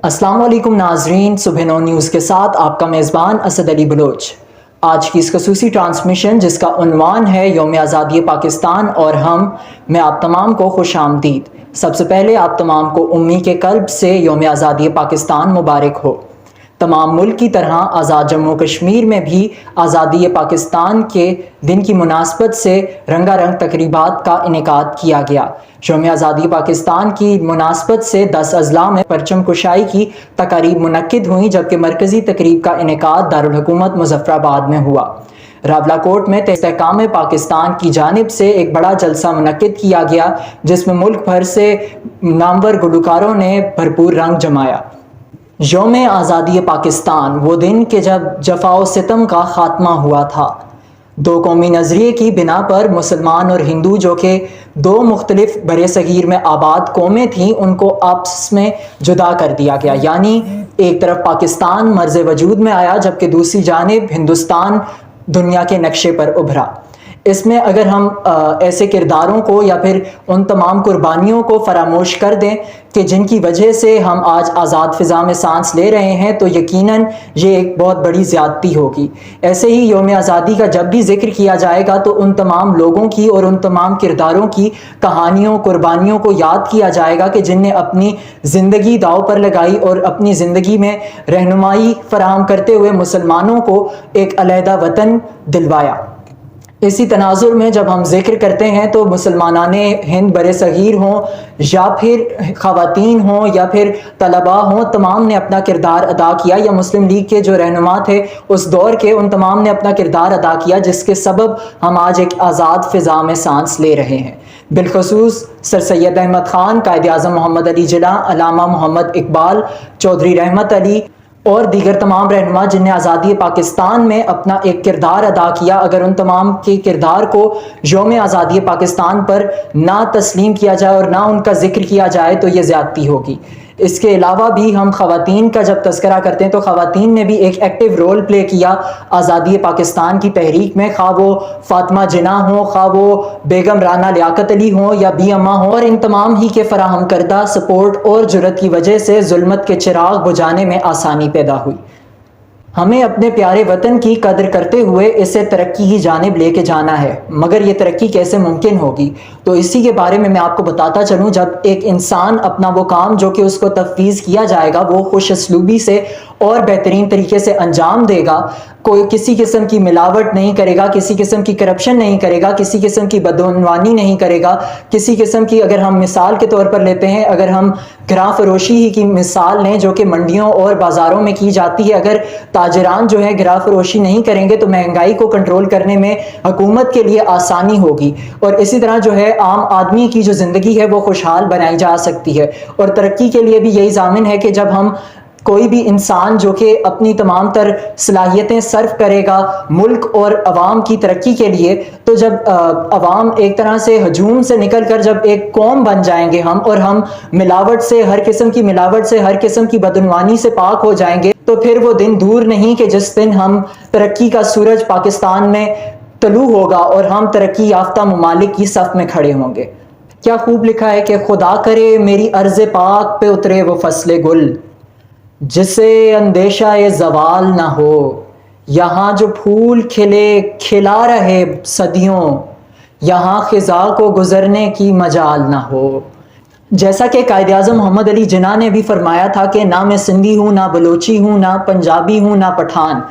السلام علیکم ناظرین، صبح 9 نیوز کے ساتھ آپ کا میزبان اسد علی بلوچ۔ آج کی اس خصوصی ٹرانسمیشن جس کا عنوان ہے یوم آزادی پاکستان اور ہم میں آپ تمام کو خوش آمدید۔ سب سے پہلے آپ تمام کو امی کے قلب سے یوم آزادی پاکستان مبارک ہو۔ تمام ملک کی طرح آزاد جموں کشمیر میں بھی آزادی پاکستان کے دن کی مناسبت سے رنگا رنگ تقریبات کا انعقاد کیا گیا۔ یوم آزادی پاکستان کی مناسبت سے 10 اضلاع میں پرچم کشائی کی تقاریب منعقد ہوئیں، جبکہ مرکزی تقریب کا انعقاد دارالحکومت مظفر آباد میں ہوا۔ راولاکوٹ میں استحکام پاکستان کی جانب سے ایک بڑا جلسہ منعقد کیا گیا، جس میں ملک بھر سے نامور گلوکاروں نے بھرپور رنگ جمایا۔ یوم آزادی پاکستان وہ دن کہ جب جفا و ستم کا خاتمہ ہوا تھا۔ دو قومی نظریے کی بنا پر مسلمان اور ہندو، جو کہ دو مختلف برصغیر میں آباد قومیں تھیں، ان کو آپس میں جدا کر دیا گیا، یعنی ایک طرف پاکستان مرز وجود میں آیا، جبکہ دوسری جانب ہندوستان دنیا کے نقشے پر ابھرا۔ اس میں اگر ہم ایسے کرداروں کو یا پھر ان تمام قربانیوں کو فراموش کر دیں کہ جن کی وجہ سے ہم آج آزاد فضا میں سانس لے رہے ہیں، تو یقیناً یہ ایک بہت بڑی زیادتی ہوگی۔ ایسے ہی یوم آزادی کا جب بھی ذکر کیا جائے گا تو ان تمام لوگوں کی اور ان تمام کرداروں کی کہانیوں، قربانیوں کو یاد کیا جائے گا کہ جن نے اپنی زندگی داؤ پر لگائی اور اپنی زندگی میں رہنمائی فراہم کرتے ہوئے مسلمانوں کو ایک علیحدہ وطن دلوایا۔ اسی تناظر میں جب ہم ذکر کرتے ہیں تو مسلمانان ہند برصغیر ہوں یا پھر خواتین ہوں یا پھر طلباء ہوں، تمام نے اپنا کردار ادا کیا، یا مسلم لیگ کے جو رہنما تھے اس دور کے، ان تمام نے اپنا کردار ادا کیا، جس کے سبب ہم آج ایک آزاد فضا میں سانس لے رہے ہیں۔ بالخصوص سر سید احمد خان، قائد اعظم محمد علی جناح، علامہ محمد اقبال، چودھری رحمت علی اور دیگر تمام رہنما جن نے آزادی پاکستان میں اپنا ایک کردار ادا کیا، اگر ان تمام کے کردار کو یوم آزادی پاکستان پر نہ تسلیم کیا جائے اور نہ ان کا ذکر کیا جائے تو یہ زیادتی ہوگی۔ اس کے علاوہ بھی ہم خواتین کا جب تذکرہ کرتے ہیں تو خواتین نے بھی ایک ایکٹیو رول پلے کیا آزادی پاکستان کی تحریک میں، خواہ وہ فاطمہ جناح ہوں، خواہ وہ بیگم رانا لیاقت علی ہوں یا بی اماں ہوں، اور ان تمام ہی کے فراہم کردہ سپورٹ اور جرأت کی وجہ سے ظلمت کے چراغ بجھانے میں آسانی پیدا ہوئی۔ ہمیں اپنے پیارے وطن کی قدر کرتے ہوئے اسے ترقی کی جانب لے کے جانا ہے، مگر یہ ترقی کیسے ممکن ہوگی؟ تو اسی کے بارے میں آپ کو بتاتا چلوں۔ جب ایک انسان اپنا وہ کام جو کہ اس کو تفویض کیا جائے گا وہ خوش اسلوبی سے اور بہترین طریقے سے انجام دے گا، کوئی کسی قسم کی ملاوٹ نہیں کرے گا، کسی قسم کی کرپشن نہیں کرے گا، کسی قسم کی بدعنوانی نہیں کرے گا، کسی قسم کی، اگر ہم مثال کے طور پر لیتے ہیں، اگر ہم گراں فروشی ہی کی مثال لیں جو کہ منڈیوں اور بازاروں میں کی جاتی ہے، اگر تاجران جو ہے گراں فروشی نہیں کریں گے تو مہنگائی کو کنٹرول کرنے میں حکومت کے لیے آسانی ہوگی، اور اسی طرح جو ہے عام آدمی کی جو زندگی ہے وہ خوشحال بنائی جا سکتی ہے۔ اور ترقی کے لیے بھی یہی ضامن ہے کہ جب ہم کوئی بھی انسان جو کہ اپنی تمام تر صلاحیتیں صرف کرے گا ملک اور عوام کی ترقی کے لیے، تو جب عوام ایک طرح سے ہجوم سے نکل کر جب ایک قوم بن جائیں گے ہم، اور ہم ملاوٹ سے، ہر قسم کی ملاوٹ سے، ہر قسم کی بدعنوانی سے پاک ہو جائیں گے، تو پھر وہ دن دور نہیں کہ جس دن ہم ترقی کا سورج پاکستان میں طلوع ہوگا اور ہم ترقی یافتہ ممالک کی صف میں کھڑے ہوں گے۔ کیا خوب لکھا ہے کہ خدا کرے میری ارض پاک پہ اترے وہ فصل گل، جسے اندیشہ زوال نہ ہو، یہاں جو پھول کھلے کھلا رہے صدیوں، یہاں خزاں کو گزرنے کی مجال نہ ہو۔ جیسا کہ قائد اعظم محمد علی جناح نے بھی فرمایا تھا کہ نہ میں سندھی ہوں، نہ بلوچی ہوں، نہ پنجابی ہوں، نہ پٹھان۔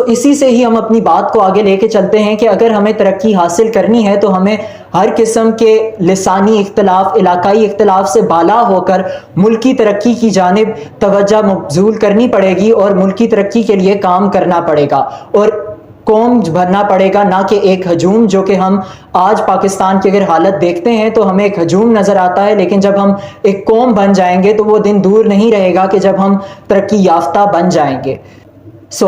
اسی سے ہی ہم اپنی بات کو آگے لے کے چلتے ہیں کہ اگر ہمیں ترقی حاصل کرنی ہے تو ہمیں ہر قسم کے لسانی اختلاف، علاقائی اختلاف سے بالا ہو کر ملکی ترقی کی جانب توجہ مبذول کرنی پڑے گی، اور ملکی ترقی کے لیے کام کرنا پڑے گا اور قوم بھرنا پڑے گا، نہ کہ ایک ہجوم، جو کہ ہم آج پاکستان کی اگر حالت دیکھتے ہیں تو ہمیں ایک ہجوم نظر آتا ہے، لیکن جب ہم ایک قوم بن جائیں گے تو وہ دن دور نہیں رہے گا کہ جب ہم ترقی یافتہ بن جائیں گے۔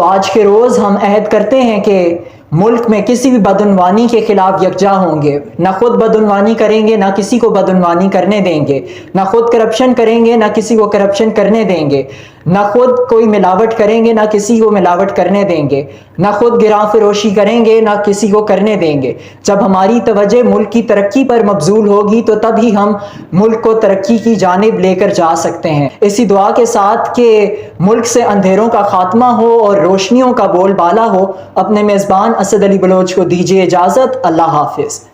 آج کے روز ہم عہد کرتے ہیں کہ ملک میں کسی بھی بدعنوانی کے خلاف یکجا ہوں گے، نہ خود بدعنوانی کریں گے، نہ کسی کو بدعنوانی کرنے دیں گے، نہ خود کرپشن کریں گے، نہ کسی کو کرپشن کرنے دیں گے، نہ خود کوئی ملاوٹ کریں گے، نہ کسی کو ملاوٹ کرنے دیں گے، نہ خود گراں فروشی کریں گے، نہ کسی کو کرنے دیں گے۔ جب ہماری توجہ ملک کی ترقی پر مبذول ہوگی تو تب ہی ہم ملک کو ترقی کی جانب لے کر جا سکتے ہیں۔ اسی دعا کے ساتھ کہ ملک سے اندھیروں کا خاتمہ ہو اور روشنیوں کا بول بالا ہو، اپنے میزبان اسد علی بلوچ کو دیجیے اجازت۔ اللہ حافظ۔